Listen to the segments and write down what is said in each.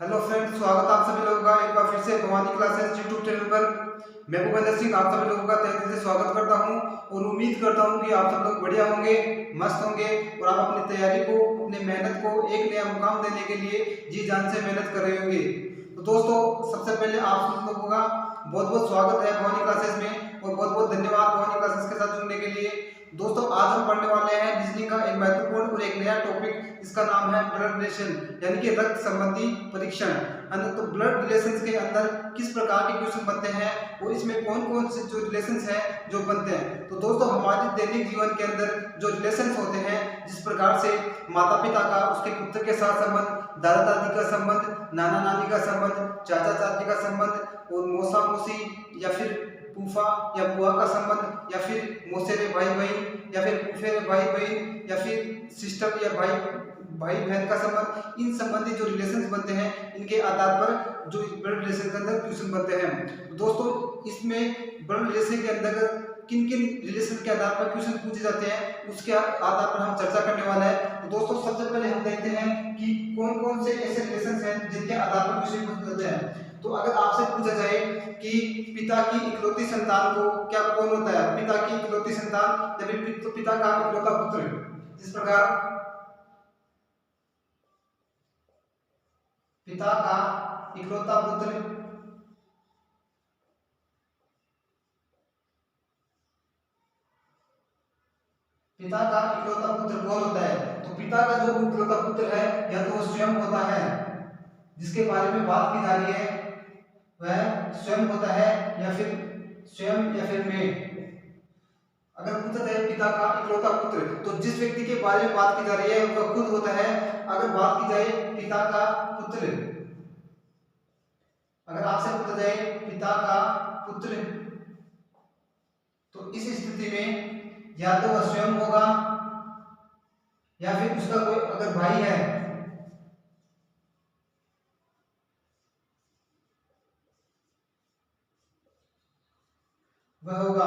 Hello friends, स्वागत है आप सभी लोगों का एक बार फिर से भवानी क्लासेस यूट्यूब चैनल पर। मैं भूपेंद्र सिंह आप सभी लोगों का तहे दिल से स्वागत करता हूं और उम्मीद करता हूं कि आप सब लोग बढ़िया होंगे, मस्त होंगे और आप अपनी तैयारी को, अपनी मेहनत को एक नया मुकाम देने के लिए जी जान से मेहनत कर रहे होंगे। तो दोस्तों, सबसे पहले आप सब लोगों का बहुत बहुत स्वागत है भवानी क्लासेस में और बहुत बहुत धन्यवाद भवानी क्लासेस के साथ जुड़ने के लिए। दोस्तों, आज हम पढ़ने वाले हैं रीजनिंग का एक महत्वपूर्ण और एक नया टॉपिक, इसका नाम है ब्लड रिलेशन यानी कि रक्त संबंधी परीक्षण। तो ब्लड रिलेशंस के अंदर किस प्रकार के क्वेश्चन बनते हैं और इसमें कौन कौन से जो रिलेशंस हैं जो बनते हैं। तो दोस्तों, हमारे दैनिक जीवन के अंदर जो रिलेशंस होते हैं, जिस प्रकार से माता पिता का उसके पुत्र के साथ संबंध, दादा दादी का संबंध, नाना नानी का संबंध, चाचा चाची का संबंध और मौसा मौसी या फिर फूफा या बुआ का संबंध या फिर मौसेरे भाई बहन या फिर फूफेरे भाई बहन या फिर सिस्टर या भाई भाई बहन का संबंध, इन संबंधी जो रिलेशंस बनते हैं, इनके आधार पर जो ब्लड रिलेशन के अंदर क्वेश्चन बनते हैं। दोस्तों, इसमें ब्लड रिलेशन के अंतर्गत किन किन रिलेशन के आधार पर क्वेश्चन पूछे जाते हैं, उसके आधार पर हम चर्चा करने वाला है। तो दोस्तों, सबसे पहले हम देखते हैं कि कौन कौन से ऐसे रिलेशंस हैं जिनके आधार पर क्वेश्चन पूछे जाते हैं। तो अगर आपसे पूछा जाए कि पिता की इकलौती संतान को क्या कौन होता है, पिता की इकलौती संतान या फिर पिता का इकलौता पुत्र, जिस प्रकार पिता का इकलौता पुत्र, पिता का इकलौता पुत्र कौन होता है। तो पिता का जो इकलौता पुत्र है या तो वो स्वयं होता है, जिसके बारे में बात की जा रही है वह स्वयं होता है, या फिर स्वयं या फिर मैं। अगर पूछा जाए पिता का इकलौता पुत्र, तो जिस व्यक्ति के बारे में बात की जा रही है वह खुद होता है। अगर बात की जाए पिता का पुत्र, अगर आपसे पूछा जाए पिता का पुत्र, तो इस स्थिति में या तो वह स्वयं होगा या फिर उसका कोई अगर भाई है वह होगा।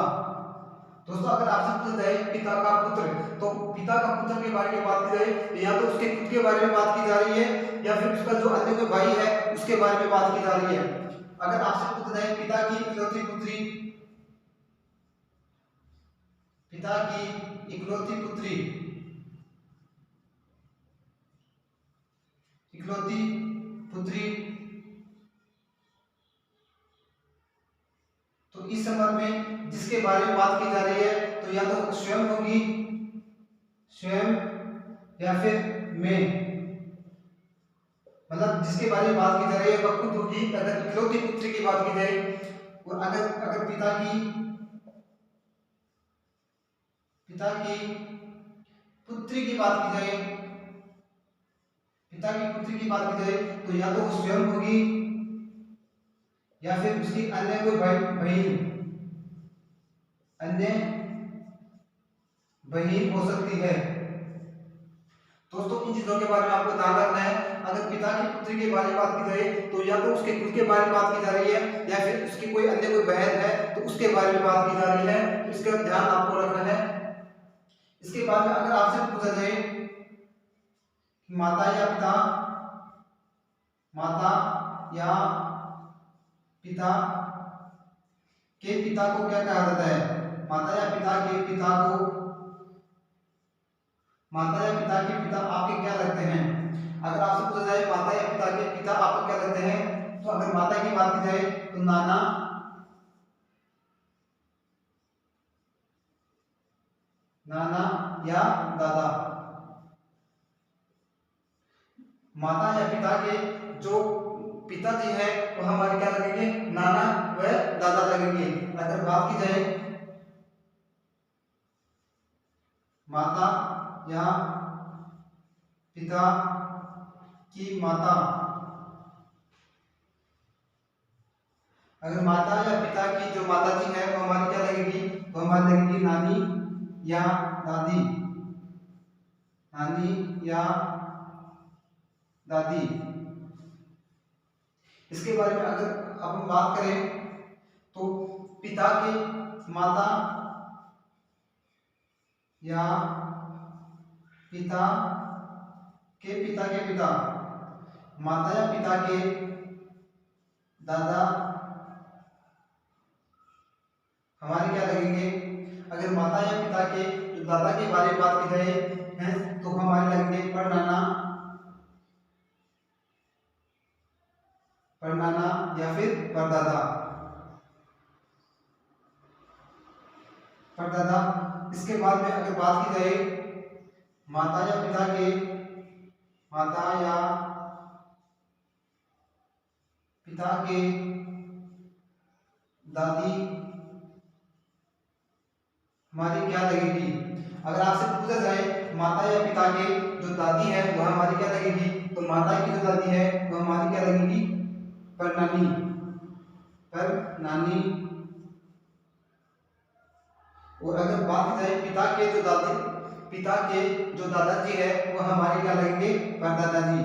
दोस्तों, अगर आपसे पूछा जाए पिता का पुत्र, तो पिता का पुत्र के बारे में बात की जाए या तो उसके खुद के बारे में बात की जा रही है या फिर उसका जो अन्य कोई भाई है उसके बारे में बात की जा रही है। अगर आपसे पूछा जाए पिता की इकलौती पुत्री, पिता की इकलौती पुत्री, इकलौती पुत्री, तो इस संबंध में जिसके बारे में बात की जा रही है तो या तो स्वयं होगी, स्वयं या फिर मैं, मतलब जिसके बारे में बात की जा रही है वह खुद होगी अगर इकलौती पुत्री की बात की जाए। और अगर अगर पिता की पुत्री की बात की जाए, पिता की पुत्री की बात की जाए तो या तो वो स्वयं होगी या फिर उसकी अन्य कोई भाई बहन, अन्य बहन हो सकती है। दोस्तों, इन चीजों के बारे में आपको ध्यान रखना है। अगर पिता की पुत्री के बारे में बात की जाए तो या तो उसके खुद के बारे में बात की जा रही है या फिर उसकी कोई अन्य कोई बहन है तो उसके बारे में बात की जा रही है, तो इसका ध्यान आपको रखना है। इसके बाद में अगर आपसे पूछा जाए कि माता या पिता, माता या पिता के पिता को क्या कहा जाता है, माता या पिता के पिता को, माता या पिता के पिता आपके क्या लगते हैं। अगर आपसे पूछा जाए माता या पिता के पिता आपको क्या लगते हैं, तो अगर माता की बात की जाए तो नाना, नाना या दादा। माता या पिता के जो पिताजी है वो हमारे क्या लगेंगे, नाना व दादा लगेंगे। अगर बात की जाए माता या पिता की माता, अगर माता या पिता की जो माता जी है वो हमारी क्या लगेगी, वो हमारी लगेगी नानी या दादी, नानी या दादी। इसके बारे में अगर अब हम बात करें तो पिता के माता या पिता के पिता के पिता, माता या पिता के दादा हमारे क्या लगेंगे। अगर माता या पिता के जो दादा के बारे में बात की जाए है तो हमारे लगेंगे परनाना, परनाना या फिर परदादा, परदादा। इसके बाद में अगर बात की जाए माता या पिता के, माता या पिता के दादी हमारी क्या लगेगी। अगर आपसे पूछा जाए माता या पिता के जो दादी है वह हमारी क्या लगेगी, तो माता की जो दादी है वह हमारी क्या लगेगी, परनानी, परनानी। और अगर बात की जाए पिता के जो दादी, पिता के जो दादाजी है वह हमारे क्या लगेंगे, परदादाजी,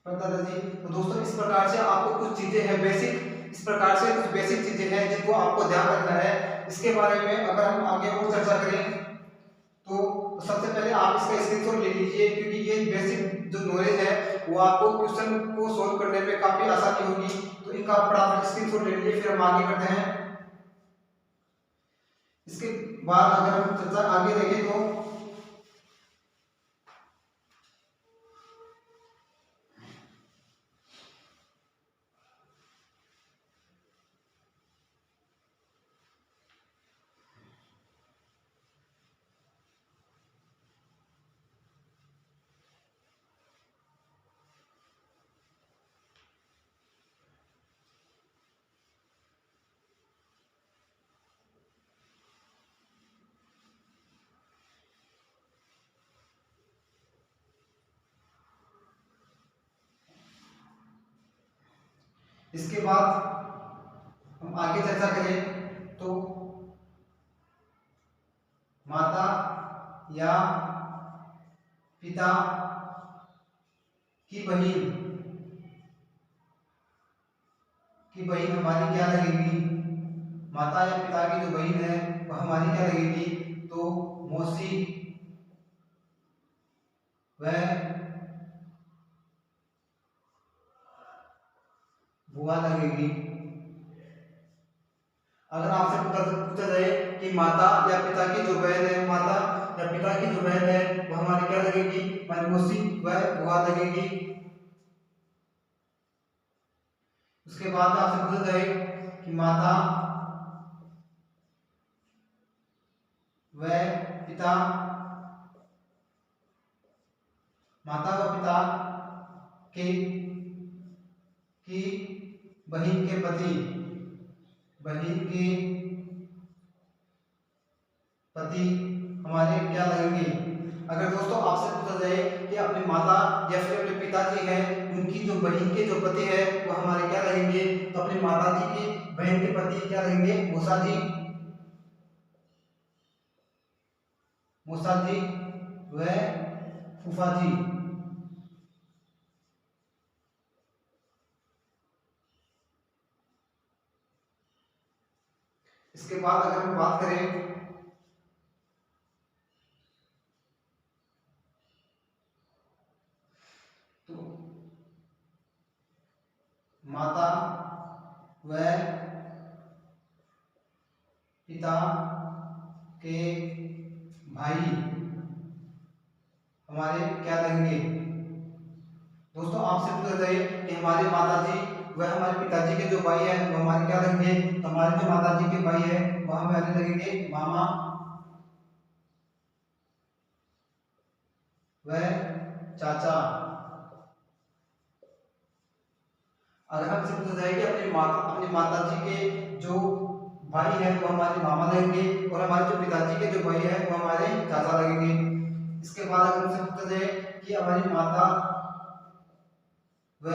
परदादाजी। तो दोस्तों इस प्रकार से आपको कुछ चीजें हैं बेसिक, इस प्रकार से कुछ बेसिक चीजें हैं जिनको आपको ध्यान रखना है। इसके बारे में अगर हम आगे और चर्चा करें तो सबसे पहले आप इसका स्क्रीनशॉट ले लीजिए, क्योंकि ये बेसिक जो नॉलेज है वो आपको क्वेश्चन को सोल्व करने में काफी आसानी होगी। तो इनका फटाफट स्क्रीनशॉट ले लीजिए, फिर हम आगे करते हैं। इसके बाद अगर हम चर्चा आगे देखें तो इसके बाद हम आगे चर्चा करें तो माता या पिता की बहन, की बहन हमारी क्या लगेगी। माता या पिता की जो बहन है वह हमारी क्या लगेगी, तो मौसी व बुआ लगेगी। अगर आपसे पूछा जाए कि माता या पिता की जो बहन है, माता या पिता की जो बहन है वह हमारी क्या लगेगी, हमारी मौसी व बुआ लगेगी। उसके बाद में आपसे पूछा जाए कि माता व पिता, माता व पिता के की बहन के पति, बहन के पति हमारे क्या लगेंगे। अगर दोस्तों आपसे पूछा जाए कि अपनी माता या फिर अपने पिताजी हैं उनकी जो बहन के जो पति है वो हमारे क्या लगेंगे, तो अपनी माता जी की बहन के पति क्या लगेंगे, मौसा जी, मौसा जी व फूफा जी। इसके बाद अगर हम बात करें तो माता व पिता के भाई हमारे क्या लगेंगे। दोस्तों आपसे पूछा जाए कि हमारे माताजी व हमारे पिताजी के जो भाई है वो हमारे क्या लगेंगे, तो हमारे जो माताजी के भाई है वह हमारे लगेंगे मामा व चाचा। अगर हमसे पूछा जाए कि अपनी माताजी के जो भाई है वो हमारे मामा लगेंगे और हमारे जो पिताजी के जो भाई है वो हमारे चाचा लगेंगे। इसके बाद अगर हमसे पूछा जाए कि हमारी माता व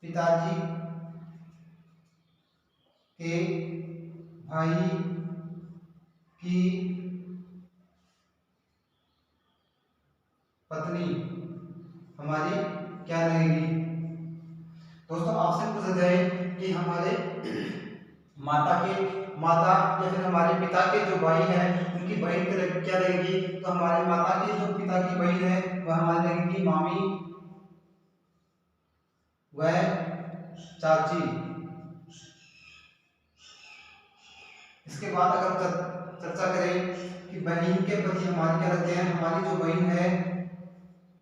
पिताजी के भाई की पत्नी हमारी क्या लगेगी। दोस्तों आपसे पूछा जाए कि हमारे माता या फिर हमारे पिता के जो भाई हैं उनकी बहन क्या लगेगी, तो हमारे माता के जो पिता की बहन है वह हमारी लगेगी मामी व चाची। इसके बाद अगर चर्चा करें कि बहन के पति हमारे क्या लगते हैं, हमारी जो बहन है,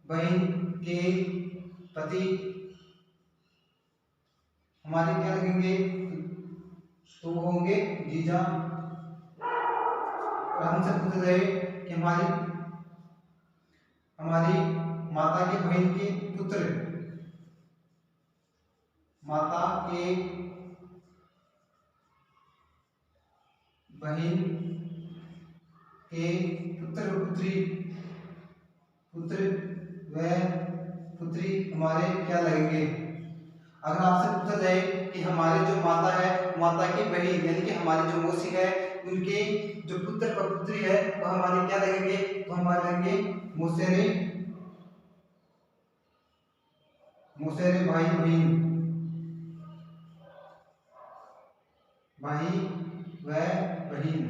बहन के पति हमारे क्या लगेंगे, तो वो होंगे जीजा। और हमसे पूछा जाए कि हमारी माता के बहन के पुत्र, माता के बहन के पुत्र व पुत्री हमारे क्या लगेंगे। अगर आपसे पूछा जाए कि हमारे जो माता है, माता की बहन यानी कि हमारी जो मौसी है, उनके जो पुत्र व पुत्री है वह हमारे क्या लगेंगे, तो हमारे लगेंगे मौसेरे भाई व बहन।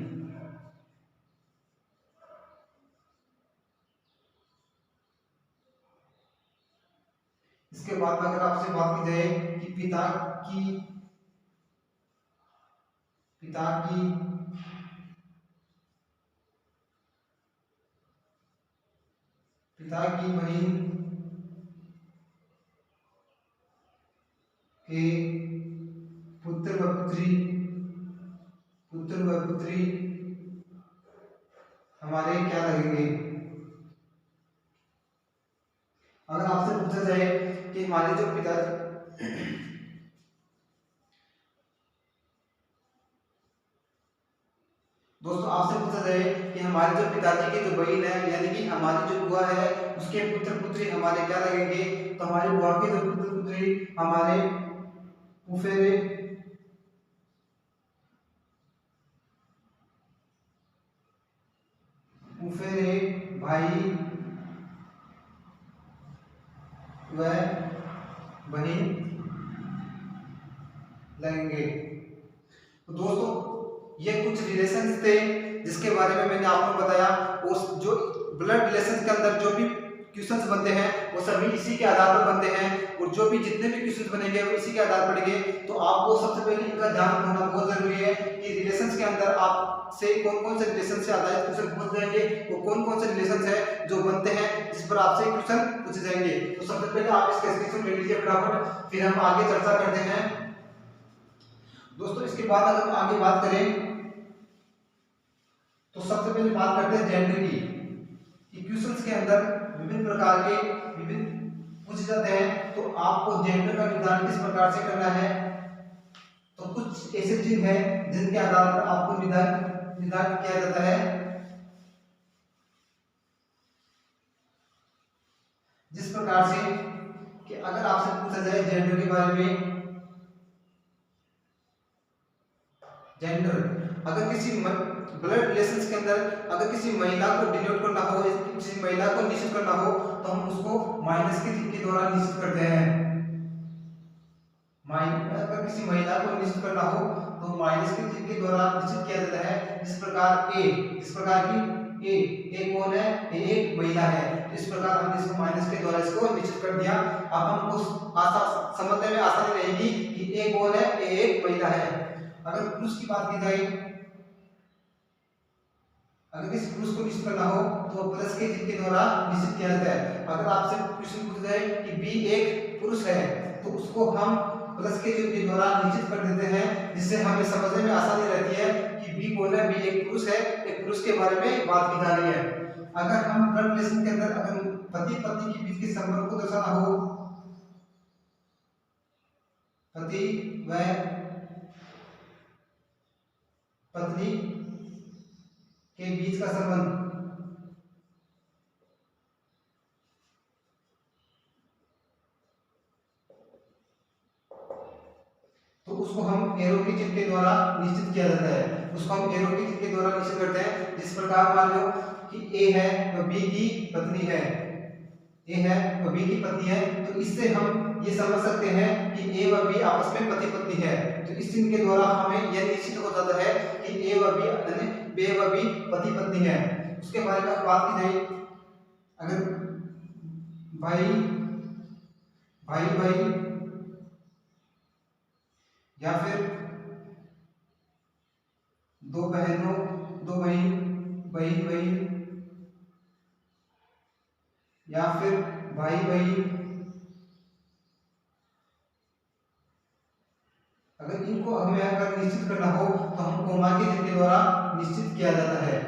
इसके बाद अगर आपसे बात की जाए कि पिता की बहन के पुत्र व पुत्री हमारे क्या लगेंगे। अगर आपसे पूछा जाए कि हमारे जो पिता दोस्तों आपसे पूछा जाए कि हमारे जो पिताजी की जो बहन है यानी कि हमारी जो बुआ है उसके पुत्र पुत्री हमारे क्या लगेंगे, तो हमारी बुआ के जो पुत्र पुत्री हमारे फुफेरे भाई व बहन लगेंगे। तो दोस्तों ये कुछ रिलेशन थे जिसके बारे में मैंने आपको बताया। और जो ब्लड रिलेशन के अंदर जो भी क्वेश्चंस बनते हैं वो सभी इसी के आधार पर बनते हैं, और जो भी जितने भी क्वेश्चंस बनेंगे वो इसी के आधार पर पढ़ेंगे। तो आपको सबसे पहले इनका ध्यान होना बहुत जरूरी है कि रिलेशंस के अंदर आपसे कौन कौन से रिलेशन से आधारित क्वेश्चन पूछ जाएंगे, वो कौन कौन से रिलेशन है जो बनते हैं जिस पर आपसे क्वेश्चन पूछे जाएंगे। तो सबसे पहले आप इसका स्क्रीनशॉट ले लीजिए फटाफट, फिर हम आगे चर्चा करते हैं। दोस्तों इसके बाद अगर हम आगे बात करें तो सबसे पहले बात करते हैं जेंडर की क्वेश्चंस के अंदर विभिन्न प्रकार के पूछे जाते हैं। तो आपको जेंडर का निर्धारण किस प्रकार से करना है, तो कुछ ऐसे चिन्ह हैं जिनके आधार पर आपको निर्धारण किया जाता है। जिस प्रकार से कि अगर आपसे पूछा जाए जेंडर के बारे में, जेंडर अगर किसी ब्लड रिलेशंस के अंदर अगर किसी महिला को डिनोट करना हो, किसी महिला को निश्चित करना हो तो हम उसको माइनस के चिन्ह के द्वारा निश्चित करते हैं। अगर किसी महिला को निश्चित करना हो तो माइनस के चिन्ह के द्वारा निश्चित किया जाता है। जिस प्रकार की ए कौन है, ये एक महिला है, इस प्रकार हमने इसको माइनस के द्वारा इसको निश्चित कर दिया। अब हमको समझने में आसानी रहेगी कि ए कौन है, ये एक महिला है। अगर पुरुष की बात की जाए, अगर किसी पुरुष को निश्चित करना हो तो प्लस के चिन्ह के द्वारा निश्चित किया जाता है। अगर आपसे क्वेश्चन पूछा जाए कि बी एक पुरुष है तो उसको हम प्लस के चिन्ह के द्वारा निश्चित कर देते हैं, जिससे हमें समझने में आसानी रहती है कि बी कौन है, बी एक पुरुष है, एक पुरुष के बारे में बात की जा रही है। अगर हम ब्लड रिलेशन के अंदर अगर पति पत्नी के बीच के संबंध को दर्शाना हो, पति व पत्नी के बीच का संबंध, तो उसको हम एरो के चिन्ह के द्वारा निश्चित किया जाता है। उसको हम एरो के चिन्ह के द्वारा निश्चित करते हैं। जिस प्रकार मान लो कि ए है वह बी की पत्नी है, ए है वह बी की पत्नी है, तो इससे हम ये समझ सकते हैं कि ए व बी आपस में पति पत्नी है। तो इस चिन्ह के द्वारा हमें यह निश्चित हो जाता है कि ए व बी यानी बे व बी पति पत्नी है। उसके बारे में बात की जाए, अगर भाई भाई भाई या फिर दो बहनों, दो बहन बहन बहन, या फिर भाई भाई, अगर इनको हमें अगर निश्चित करना हो तो हम कोमा के चिन्ह के द्वारा निश्चित किया जाता है।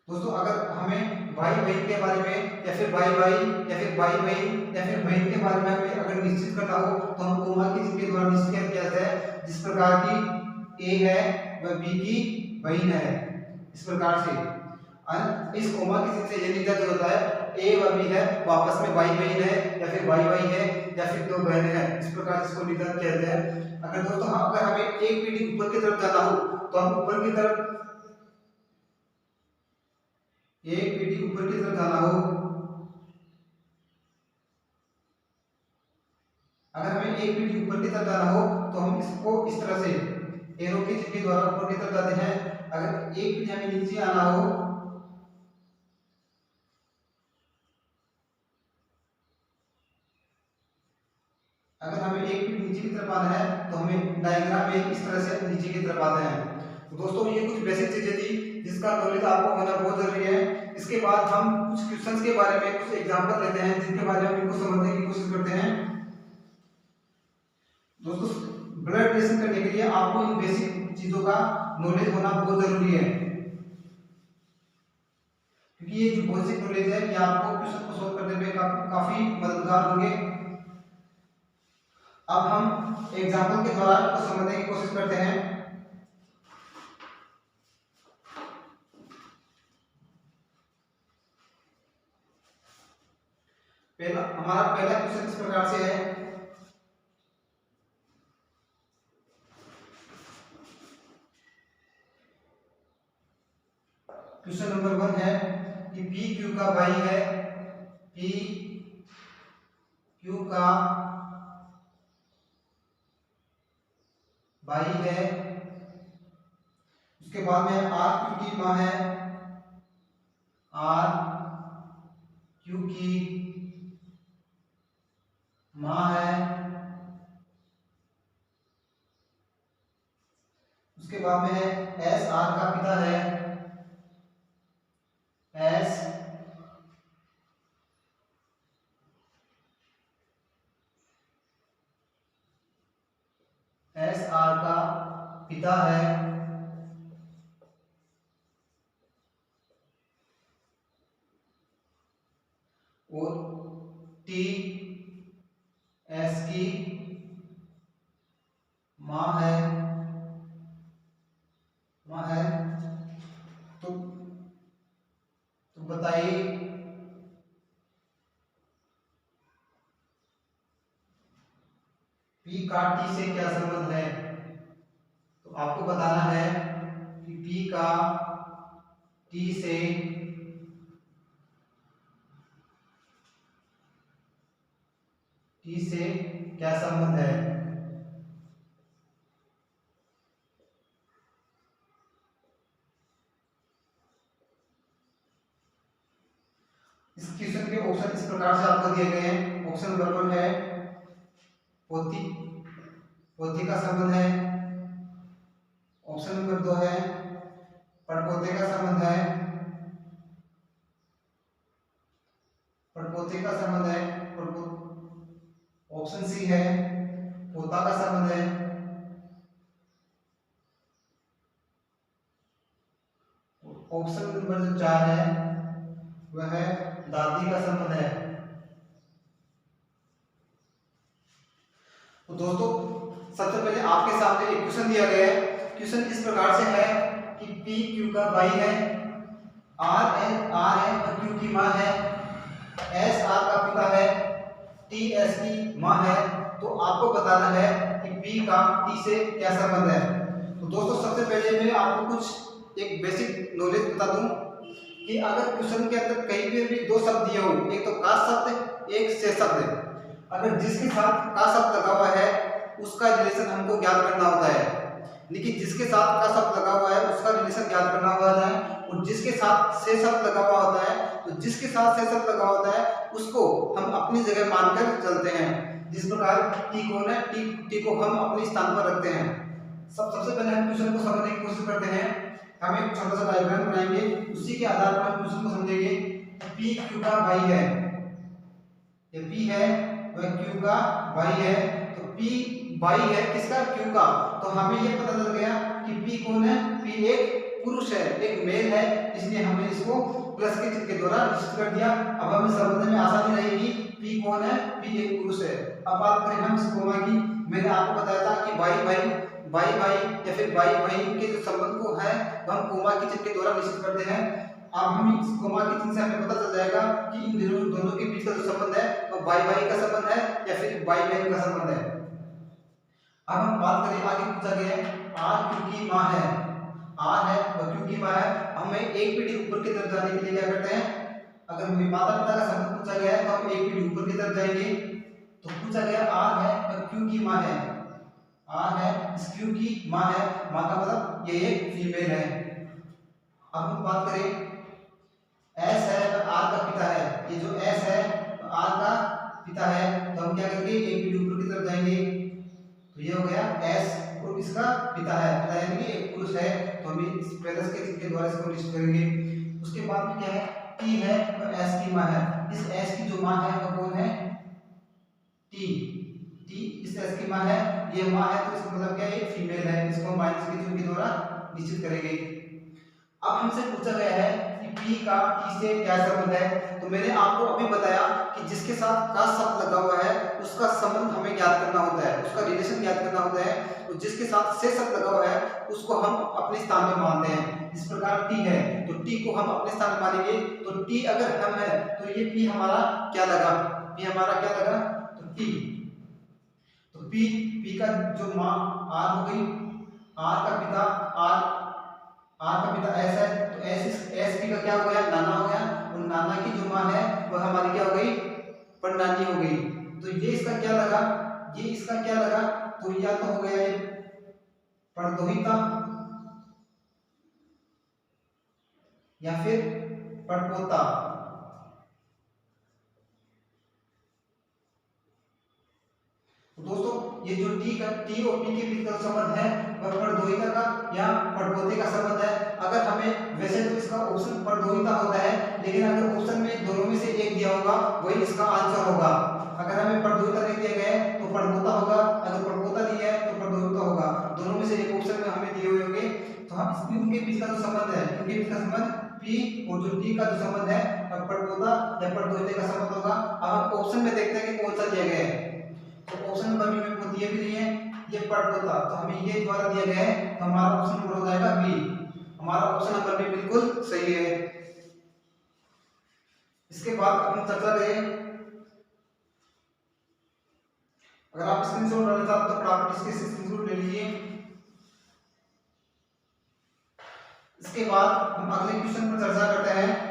दोस्तों अगर हमें भाई बहन के बारे में या फिर भाई भाई या फिर भाई बहन या फिर बहन के बारे में हमें अगर निश्चित करना हो तो हम कोमा के चिन्ह के द्वारा निश्चित किया जाता है। जिस प्रकार की ए है वह बी की बहन है, इस प्रकार से इस कोमा के चिन्ह से यह निर्धारित होता है ए व बी है वापस में भाई बहन है या फिर भाई भाई है या फिर दो बहनें हैं, इस प्रकार इसको निर्धारित किया जाता है। अगर दोस्तों अगर हमें एक पीढ़ी ऊपर की तरफ जाना हो तो हम ऊपर की तरफ एक पीढ़ी ऊपर की तरफ जाना हो, अगर हमें एक पीढ़ी ऊपर की तरफ जाना हो तो हम इसको इस तरह से एरो के चिन्ह के द्वारा ऊपर की तरफ जाते हैं। अगर एक पीढ़ी हमें नीचे आना हो, अगर हमें एक पीढ़ी नीचे की तरफ आना है तो हमें डायग्राम में इस तरह से नीचे की तरफ आते हैं। तो दोस्तों ये कुछ बेसिक चीजें थी जिसका नॉलेज आपको होना बहुत जरूरी है। इसके बाद हम कुछ क्वेश्चंस के बारे में कुछ एग्जांपल लेते हैं जिनके बारे में हम इनको समझने की कोशिश करते हैं। दोस्तों ब्लड रिलेशन करने के लिए आपको इन बेसिक चीजों का नॉलेज होना बहुत जरूरी है, क्योंकि ये जो बेसिक नॉलेज है ये आपको क्वेश्चन को सॉल्व करने में काफी मददगार होंगे। अब हम एग्जांपल के द्वारा इसको समझने की कोशिश करते हैं। हमारा पहला क्वेश्चन इस प्रकार से है, क्वेश्चन नंबर 1 है कि पी क्यू का भाई है, पी क्यू का भाई है, उसके बाद में आर क्यू की माँ है, आर क्यू की माँ है, उसके बाद में है एस आर का पिता है, एस आर का पिता है, और टी एस की माँ है, तो बताइए पी का टी से क्या संबंध है। तो आपको बताना है कि पी का टी से क्या संबंध है। इस क्वेश्चन के ऑप्शन इस प्रकार से आपको दिए गए हैं। ऑप्शन नंबर 1 है पोती का संबंध है, ऑप्शन नंबर 2 है पड़पोते का संबंध है, पड़पोते का संबंध है, ऑप्शन सी है पोता का संबंध है, ऑप्शन नंबर 4 है वह है दादी का संबंध है। तो दोस्तों सबसे पहले आपके सामने एक क्वेश्चन दिया गया है। क्वेश्चन इस प्रकार से है कि पी क्यू का भाई है, आर है और क्यू की माँ है, एस आर का पिता है, टी एस की माँ है। तो आपको बताना है कि पी का टी से क्या संबंध है। तो दोस्तों सबसे पहले मैं आपको कुछ एक बेसिक नॉलेज बता दूं कि अगर क्वेश्चन के अंदर कहीं भी 2 शब्द दिए हो, एक तो का शब्द एक से शब्द, अगर जिसके साथ का शब्द लगा हुआ है उसका रिलेशन हमको ज्ञात करना होता है। लेकिन जिसके साथ का शब्द लगा हुआ है उसका रिलेशन ज्ञात करना होता है, और जिसके साथ से शब्द लगा हुआ होता है, तो जिसके साथ से शब्द लगा होता है उसको हम अपनी जगह मानकर चलते हैं। जिस प्रकार टी कौन है, टी को हम अपने स्थान पर रखते हैं। सबसे पहले हम क्वेश्चन को समझने की कोशिश करते हैं। हम एक छोटा सा डायग्राम बनाएंगे, उसी के आधार पर हम क्वेश्चन को समझेंगे। पी क्यू का भाई है, ये पी है वह क्यू का भाई है, तो पी भाई है किसका, क्यू का। तो हमें ये पता चल गया कि पी कौन है, पी एक पुरुष है, एक मेल है, इसलिए हमने इसको प्लस के चिन्ह के द्वारा निश्चित कर दिया। अब हमें समझने में आसानी रहेगी पी कौन है, पी एक पुरुष है। अब बात करें हम इस कोमा की, मैंने आपको बताया था कि भाई भाई या फिर भाई के जो संबंध को है वह हम कोमा के चिन्ह के द्वारा निश्चित करते हैं। अब हम इस कोमा के चिन्ह से हमें पता चल जाएगा कि इन दोनों के बीच का जो संबंध है वो भाई का संबंध है या फिर भाई बहन का संबंध है। अब हम बात करें, आगे पूछा गया है आर क्यू की माँ है, आर है वह क्यू की माँ है। हमें एक पीढ़ी ऊपर की तरफ जाने के लिए क्या करते हैं, अगर हमें माता पिता का संबंध पूछा गया है तो हम एक पीढ़ी ऊपर की तरफ जाएंगे। तो पूछा गया आर है वह क्यू की माँ है, आर है इस क्यू की माँ है, माँ का मतलब ये एक फीमेल है। अब हम बात करें एस है वह आर का पिता है, ये जो एस है तो आर का पिता है, तो हम क्या करेंगे एक पीढ़ी ऊपर की तरफ जाएंगे। तो ये हो गया एस और इसका पिता है, पिता यानी कि एक पुरुष है, तो हम इस प्लस के चिन्ह के द्वारा इसको लिस्ट करेंगे। उसके बाद में क्या है, टी है वह एस की माँ है, इस एस की जो माँ है वह कौन है, टी, टी इस एस की माँ है, ये माँ है तो इसका मतलब क्या है, एक फीमेल है, इसको हम माइनस के चिन्ह के द्वारा निश्चित करेंगे। अब हमसे पूछा गया है कि पी का टी से क्या संबंध है, तो मैंने आपको अभी बताया कि जिसके साथ का शब्द लगा हुआ है उसका संबंध हमें ज्ञात करना होता है, उसका रिलेशन ज्ञात करना होता है, और जिसके साथ से शब्द लगा हुआ है उसको हम अपने स्थान में मानते हैं। इस प्रकार टी है तो टी को हम अपने स्थान में मानेंगे, तो टी अगर हम है तो ये पी हमारा क्या लगा, पी हमारा क्या लगा, तो टी, तो पी का जो माँ आर हो गई, आर का पिता आर का पिता एस है, तो एस पी का क्या हो गया, नाना हो गया, और नाना की जो माँ है वह हमारी क्या हो गई, परनानी हो गई। तो ये इसका क्या लगा, ये इसका क्या लगा, तो या तो हो गया ये परदोहिता या फिर परपोता। दोस्तों ये जो टी और पी के बीच का संबंध है वह परदोहिता का या परपोते का संबंध है। अगर हमें, वैसे तो इसका ऑप्शन परदोहिता होता है, लेकिन अगर ऑप्शन में दोनों में से एक दिया होगा वही इसका आंसर होगा। अगर हमें परदोहिता नहीं दिया गया है तो परपोता होगा, अगर परपोता दिया है तो परदोहिता होगा, दोनों में से एक ऑप्शन में हमें दिए हुए होंगे। तो हम इनके बीच का जो संबंध है, इनके बीच का संबंध पी और जो टी का जो संबंध है परपोता या परदोहिते का संबंध होगा। अब हम ऑप्शन में देखते हैं कि कौन सा दिया गया है, तो ऑप्शन नंबर बी में दिए भी नहीं है, ये परपोता, तो हमें ये द्वारा दिया गया है, तो हमारा ऑप्शन नंबर हो जाएगा बी, हमारा ऑप्शन नंबर बी बिल्कुल सही है। इसके बाद हम चर्चा करें, अगर आप स्क्रीनशॉट लेना चाहते हो तो आप इसके स्क्रीनशॉट ले लीजिए। इसके बाद हम अगले क्वेश्चन पर चर्चा करते हैं।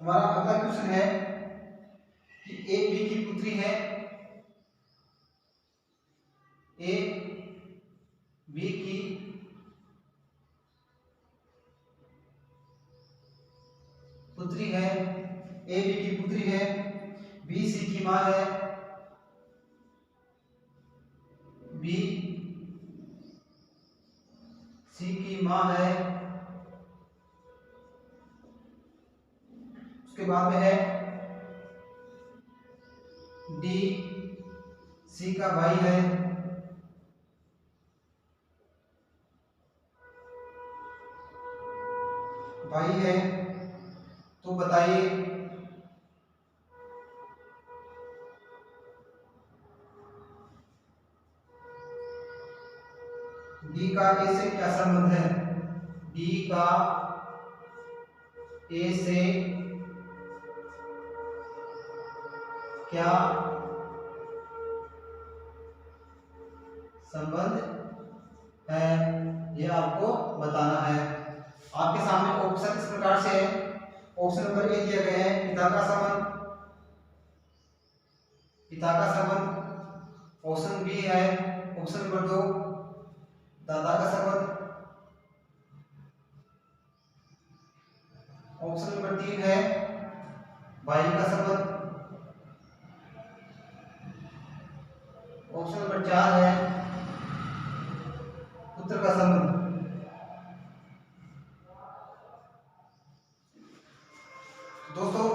हमारा अगला क्वेश्चन है कि ए बी की पुत्री है, ए बी की पुत्री है, ए बी की पुत्री है, बी सी की मां है, बी सी की मां है, उसके बाद में है डी सी का भाई है, भाई है, तो बताइए डी का ए से क्या संबंध है, डी का ए से क्या संबंध है, ये आपको बताना है। आपके सामने ऑप्शन इस प्रकार से है। ऑप्शन नंबर ए दिया गया है पिता का संबंध, पिता का संबंध। ऑप्शन बी है ऑप्शन नंबर 2 दादा का संबंध। ऑप्शन नंबर 3 है भाई का संबंध। ऑप्शन नंबर 4 है पुत्र का संबंध। दोस्तों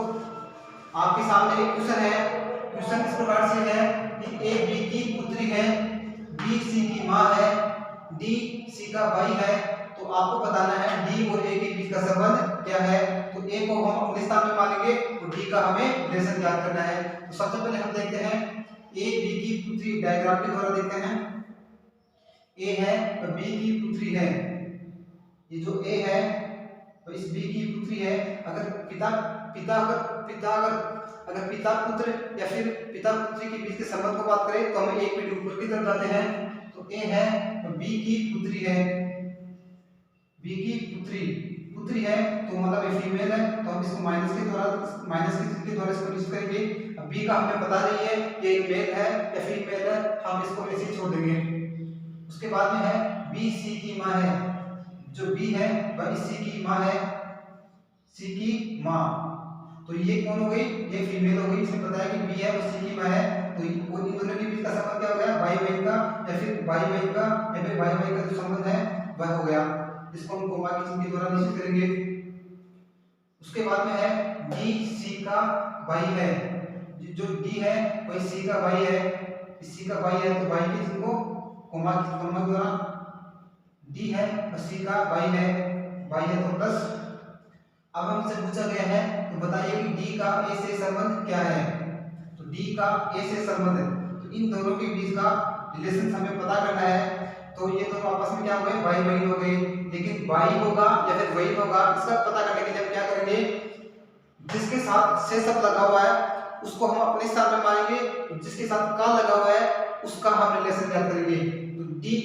आपके सामने एक क्वेश्चन है। क्वेश्चन इस प्रकार से है कि ए बी की पुत्री है, बी सी की माँ है, डी सी का भाई है। तो आपको बताना है डी और ए के बीच का संबंध क्या है। तो ए को हम अपने स्थान में मानेंगे और डी का हमें रिलेशन ज्ञात करना है। तो सबसे पहले हम देखते हैं ए बी की पुत्री, डायग्राम के द्वारा देखते हैं। ए है और बी की पुत्री है। ये जो ए है तो इस बी की पुत्री है। अगर पिता पिता अगर पिता अगर अगर पिता पुत्र या फिर पिता पुत्री के बीच के संबंध को बात करें तो हम एक पीढ़ी ऊपर की तरफ जाते हैं। तो ए है तो बी की पुत्री है, बी की पुत्री पुत्री है तो मतलब ये फीमेल है। तो हम इसको माइनस के द्वारा इसको निश्चित करेंगे। अब बी का हमें पता नहीं है ये मेल है या फीमेल है, हम इसको ऐसे ही छोड़ देंगे। उसके बाद में है बी सी की माँ है। जो बी है वह सी की माँ है, सी की माँ। तो ये कौन हो गई, ये फीमेल हो गई। इसमें पता है कि बी है और सी की माँ है। तो इन दोनों के बीच का संबंध क्या हो गया, भाई बहन का या फिर भाई बहन का या फिर भाई बहन का जो संबंध है वह हो गया। इसको हम कोमा की चिन्ह के द्वारा निश्चित करेंगे। उसके बाद में है डी सी का भाई है। जो डी है वही सी का भाई है, सी का भाई है तो भाई के चिन्ह को कोमा के द्वारा, डी है और सी का भाई है, भाई है तो प्लस। अब हमसे पूछा गया है तो बताइए कि डी का ए से संबंध क्या है। तो डी का ए से संबंध है तो इन दोनों के बीच का रिलेशन हमें पता करना है। तो ये दोनों आपस में क्या हो गए, भाई बहन हो गए। लेकिन भाई होगा या फिर बहन होगा इसका पता करने के लिए हम क्या करेंगे, जिसके साथ से सब लगा हुआ है उसको हम अपने स्थान में मानेंगे, जिसके साथ का लगा हुआ है उसका हम रिलेशन ज्ञात करेंगे। तो डी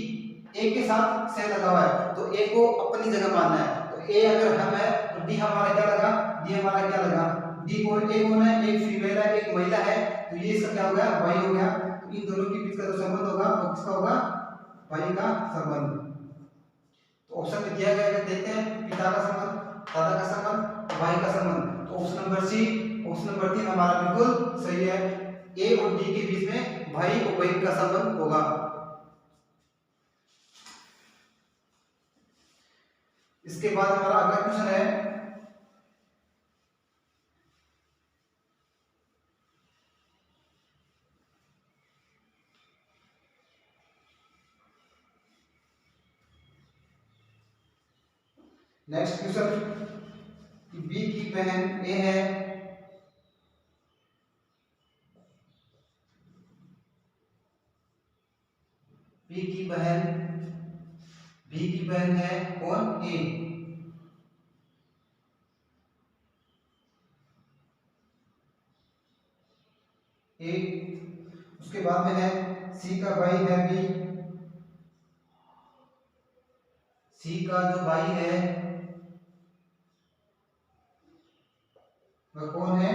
ए के साथ से लगा हुआ है तो ए को अपनी जगह मानना है। तो ए अगर हम है तो डी हमारा क्या लगा, डी हमारा क्या लगा, डी को ए कौन है, एक फीमेल है एक महिला है। तो ये इसका क्या हो गया, भाई हो गया। तो इन दोनों के बीच का जो संबंध होगा वो किसका होगा, भाई का संबंध। तो ऑप्शन में दिया गया है, देखते हैं पिता का संबंध, दादा का संबंध, भाई का संबंध। तो option number C, option number 3 हमारा बिल्कुल सही है। ए और डी के बीच में भाई और बहन का संबंध होगा। इसके बाद हमारा अगला क्वेश्चन है नेक्स्ट क्वेश्चन कि बी की बहन ए है, बी की बहन है कौन, ए। उसके बाद में है सी का भाई है बी, सी का जो भाई है वह कौन है,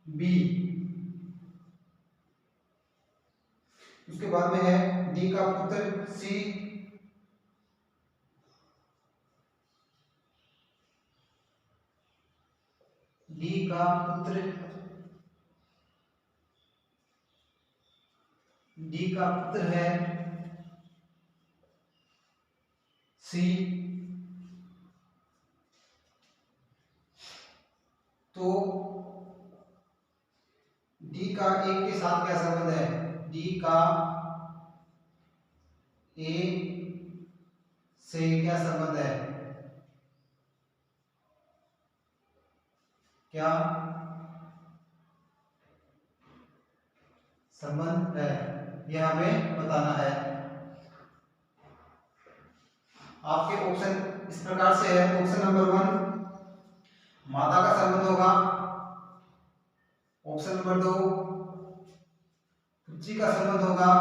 बी। उसके बाद में है डी का पुत्र सी, डी का पुत्र, डी का पुत्र है सी। तो डी का ए के साथ क्या संबंध है, डी का ए से क्या संबंध है, क्या संबंध है यह हमें बताना है। आपके ऑप्शन इस प्रकार से है। ऑप्शन नंबर 1 माता का संबंध होगा, ऑप्शन नंबर 2 पुत्री का संबंध होगा,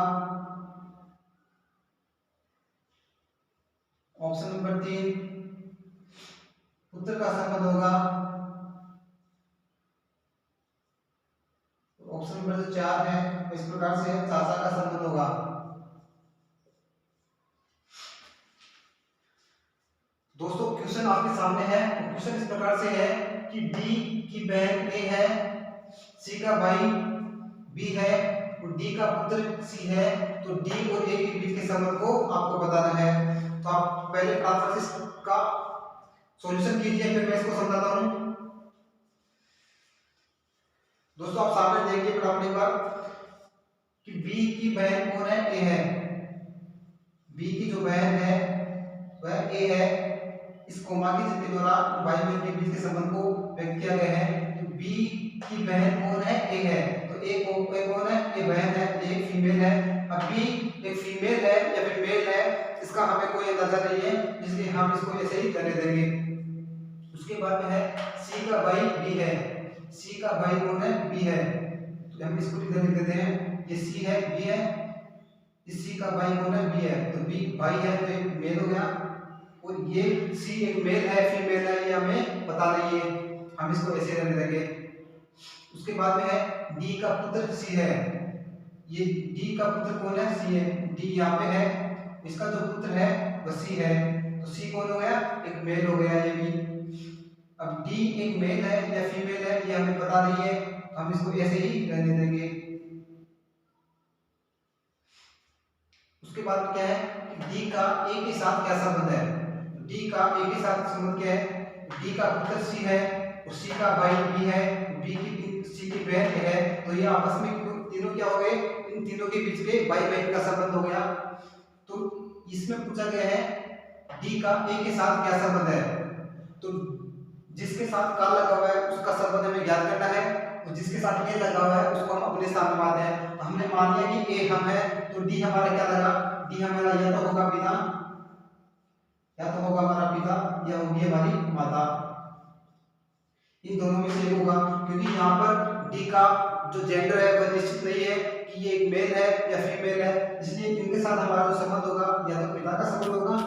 ऑप्शन नंबर 3 पुत्र का संबंध होगा। ऑप्शन नंबर जो 4 है इस प्रकार से चाचा का संबंध होगा। दोस्तों क्वेश्चन आपके सामने है। तो क्वेश्चन इस प्रकार से है कि डी की बहन ए है, सी का भाई बी है और डी का पुत्र सी है। तो डी और ए के बीच के संबंध को आपको बताना है। तो आप पहले फटाफट से इसका सॉल्यूशन कीजिए, फिर मैं इसको समझाता हूं। दोस्तों आप सामने देखिए फटाफट एक बार कि बी की बहन कौन है, ए है। बी की जो बहन है वह ए है। इस कोमा के चिन्ह के द्वारा भाई बहन के बीच के संबंध को व्यक्त किया गया है। तो बी की बहन कौन है, ए है। तो ए कौन है, ए बहन है, एक फीमेल है। अब बी एक फीमेल है या फिर मेल है इसका हमें कोई अंदाजा नहीं है, इसलिए हम इसको ऐसे ही रहने देंगे। उसके बाद में है सी का भाई बी है। सी का भाई कौन है, बी है। तो हम इसको इधर लिख देते हैं, ये सी है, बी है। इस सी का भाई कौन है, बी है। तो बी भाई है तो एक मेल हो गया और ये सी एक मेल है फीमेल है ये हमें पता नहीं है, हम इसको ऐसे रहने देंगे। उसके बाद में है डी का पुत्र सी है। ये डी का पुत्र कौन है, सी है। डी यहाँ पे है, इसका जो पुत्र है वह सी है। तो सी कौन हो गया, एक मेल हो गया ये भी। अब डी एक मेल है या फीमेल है ये हमें पता नहीं है, हम इसको ऐसे ही रहने देंगे। उसके बाद क्या है, डी का ए के साथ क्या संबंध है। डी का ए के साथ संबंध क्या है, डी का पुत्र सी है और सी का भाई बी है, बी की सी की बहन है। तो ये आपस में तीनों क्या हो गए, इन तीनों के बीच के भाई बहन का संबंध हो गया। तो इसमें पूछा गया है डी का ए के साथ क्या संबंध है। तो जिसके साथ का लगा हुआ है उसका संबंध हमें ज्ञात करना है और जिसके साथ ए लगा हुआ है उसको हम अपने सामने मानते हैं। तो हमने मान लिया कि ए हम है तो डी हमारा क्या लगा, डी हमारा या तो होगा पिता या तो होगा हमारा पिता या होगी हमारी माता। इन दोनों में से एक होगा क्योंकि यहाँ पर डी का जो जेंडर है वह निश्चित नहीं है कि ये एक मेल है या फीमेल है, इसलिए इनके साथ हमारा जो संबंध होगा या तो पिता का संबंध होगा